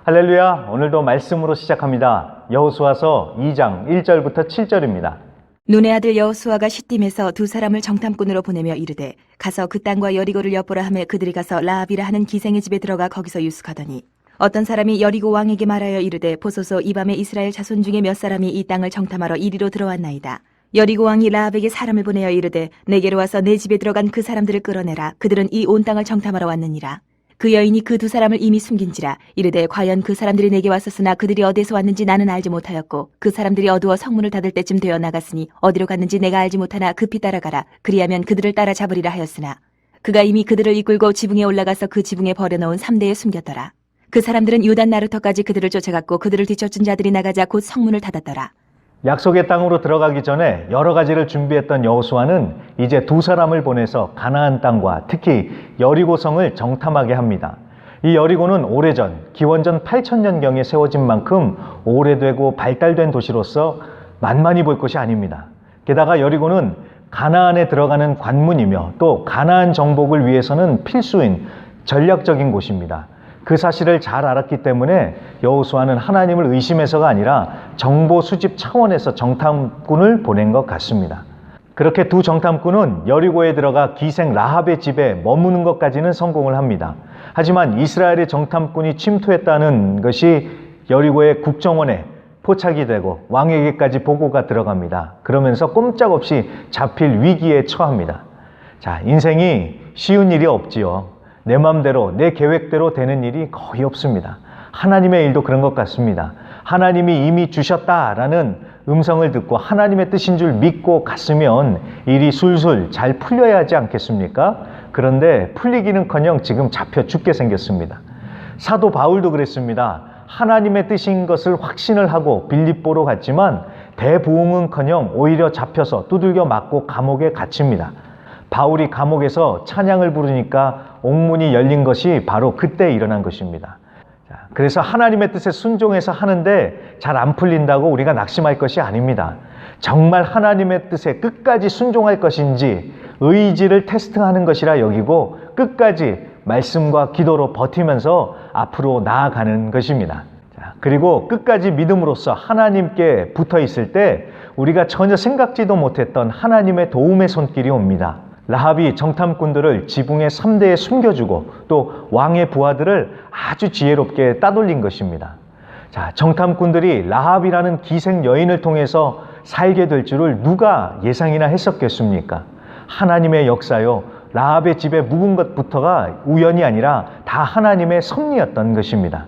할렐루야, 오늘도 말씀으로 시작합니다. 여호수아서 2장 1절부터 7절입니다. 눈의 아들 여호수아가 시딤에서 두 사람을 정탐꾼으로 보내며 이르되 가서 그 땅과 여리고를 엿보라 하며 그들이 가서 라합이라 하는 기생의 집에 들어가 거기서 유숙하더니 어떤 사람이 여리고 왕에게 말하여 이르되 보소서 이 밤에 이스라엘 자손 중에 몇 사람이 이 땅을 정탐하러 이리로 들어왔나이다. 여리고 왕이 라합에게 사람을 보내어 이르되 내게로 와서 내 집에 들어간 그 사람들을 끌어내라. 그들은 이 온 땅을 정탐하러 왔느니라. 그 여인이 그 두 사람을 이미 숨긴지라. 이르되 과연 그 사람들이 내게 왔었으나 그들이 어디에서 왔는지 나는 알지 못하였고 그 사람들이 어두워 성문을 닫을 때쯤 되어 나갔으니 어디로 갔는지 내가 알지 못하나 급히 따라가라. 그리하면 그들을 따라 잡으리라 하였으나 그가 이미 그들을 이끌고 지붕에 올라가서 그 지붕에 버려놓은 3대에 숨겼더라. 그 사람들은 요단 나루터까지 그들을 쫓아갔고 그들을 뒤쫓은 자들이 나가자 곧 성문을 닫았더라. 약속의 땅으로 들어가기 전에 여러 가지를 준비했던 여호수아는 이제 두 사람을 보내서 가나안 땅과 특히 여리고성을 정탐하게 합니다. 이 여리고는 오래전 기원전 8,000년경에 세워진 만큼 오래되고 발달된 도시로서 만만히 볼 것이 아닙니다. 게다가 여리고는 가나안에 들어가는 관문이며 또 가나안 정복을 위해서는 필수인 전략적인 곳입니다. 그 사실을 잘 알았기 때문에 여호수아는 하나님을 의심해서가 아니라 정보 수집 차원에서 정탐꾼을 보낸 것 같습니다. 그렇게 두 정탐꾼은 여리고에 들어가 기생 라합의 집에 머무는 것까지는 성공을 합니다. 하지만 이스라엘의 정탐꾼이 침투했다는 것이 여리고의 국정원에 포착이 되고 왕에게까지 보고가 들어갑니다. 그러면서 꼼짝없이 잡힐 위기에 처합니다. 자, 인생이 쉬운 일이 없지요. 내 맘대로 내 계획대로 되는 일이 거의 없습니다. 하나님의 일도 그런 것 같습니다. 하나님이 이미 주셨다라는 음성을 듣고 하나님의 뜻인 줄 믿고 갔으면 일이 술술 잘 풀려야 하지 않겠습니까? 그런데 풀리기는커녕 지금 잡혀 죽게 생겼습니다. 사도 바울도 그랬습니다. 하나님의 뜻인 것을 확신을 하고 빌립보로 갔지만 대부흥은커녕 오히려 잡혀서 두들겨 맞고 감옥에 갇힙니다. 바울이 감옥에서 찬양을 부르니까 옥문이 열린 것이 바로 그때 일어난 것입니다. 그래서 하나님의 뜻에 순종해서 하는데 잘 안 풀린다고 우리가 낙심할 것이 아닙니다. 정말 하나님의 뜻에 끝까지 순종할 것인지 의지를 테스트하는 것이라 여기고 끝까지 말씀과 기도로 버티면서 앞으로 나아가는 것입니다. 그리고 끝까지 믿음으로써 하나님께 붙어 있을 때 우리가 전혀 생각지도 못했던 하나님의 도움의 손길이 옵니다. 라합이 정탐꾼들을 지붕의 3대에 숨겨주고 또 왕의 부하들을 아주 지혜롭게 따돌린 것입니다. 자, 정탐꾼들이 라합이라는 기생 여인을 통해서 살게 될 줄을 누가 예상이나 했었겠습니까? 하나님의 역사요. 라합의 집에 묵은 것부터가 우연이 아니라 다 하나님의 섭리였던 것입니다.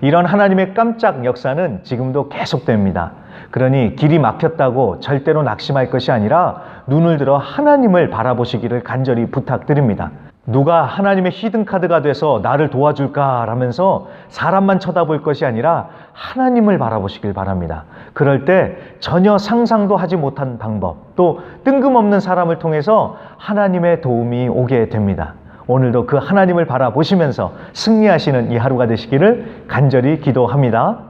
이런 하나님의 깜짝 역사는 지금도 계속됩니다. 그러니 길이 막혔다고 절대로 낙심할 것이 아니라 눈을 들어 하나님을 바라보시기를 간절히 부탁드립니다. 누가 하나님의 히든카드가 돼서 나를 도와줄까 라면서 사람만 쳐다볼 것이 아니라 하나님을 바라보시길 바랍니다. 그럴 때 전혀 상상도 하지 못한 방법, 또 뜬금없는 사람을 통해서 하나님의 도움이 오게 됩니다. 오늘도 그 하나님을 바라보시면서 승리하시는 이 하루가 되시기를 간절히 기도합니다.